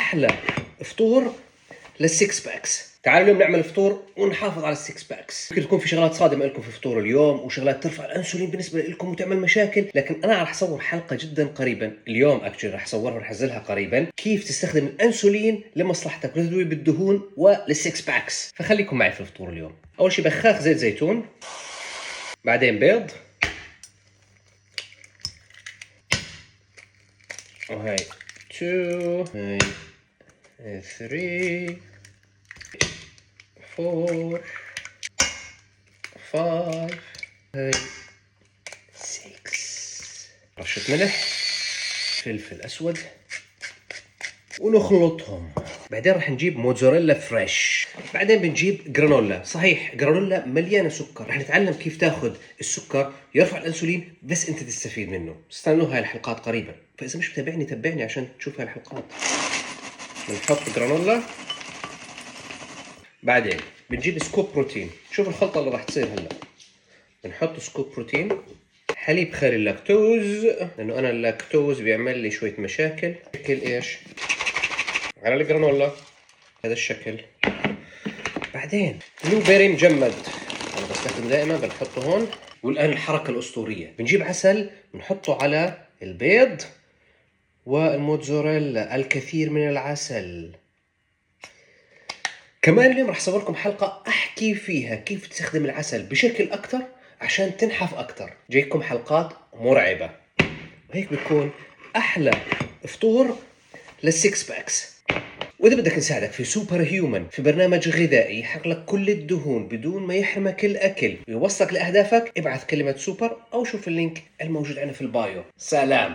احلى فطور للسكس باكس. تعالوا اليوم نعمل فطور ونحافظ على السكس باكس. ممكن تكون في شغلات صادمه لكم في فطور اليوم وشغلات ترفع الانسولين بالنسبه لكم وتعمل مشاكل، لكن انا راح اصور حلقه جدا قريبا اليوم، راح اصورها ونحزلها قريبا، كيف تستخدم الانسولين لمصلحتك وتذويب الدهون وللسكس باكس. فخليكم معي في الفطور اليوم. اول شيء بخاخ زيت زيتون، بعدين بيض، وهي 2 هاي 3 4 5 هاي 6 رشة ملح، فلفل أسود، ونخلطهم. بعدين راح نجيب موتزاريلا فريش، بعدين بنجيب جرانولا. صحيح جرانولا مليانة سكر، راح نتعلم كيف تاخذ السكر يرفع الأنسولين بس أنت تستفيد منه. استنوا هاي الحلقات قريبا، فإذا مش متابعني تابعني عشان تشوف هاي الحلقات. بنحط جرانولا، بعدين بنجيب سكوب بروتين. شوف الخلطة اللي راح تصير هلا. بنحط سكوب بروتين، حليب خالي اللاكتوز لانه انا اللاكتوز بيعمل لي شويه مشاكل. شكل ايش على الجرانولا هذا الشكل. بعدين بلو بيري مجمد انا بستخدمه دائما، بنحطه هون. والان الحركه الاسطوريه، بنجيب عسل بنحطه على البيض والموتزاريلا، الكثير من العسل. كمان اليوم راح اصوركم حلقه احكي فيها كيف تستخدم العسل بشكل اكثر عشان تنحف اكثر. جايكم حلقات مرعبه، وهيك بتكون احلى فطور للسكس باكس. واذا بدك نساعدك في سوبر هيومن، في برنامج غذائي يحرق لك كل الدهون بدون ما يحرمك الاكل ويوصلك لاهدافك، ابعث كلمه سوبر او شوف اللينك الموجود عندنا في البايو. سلام.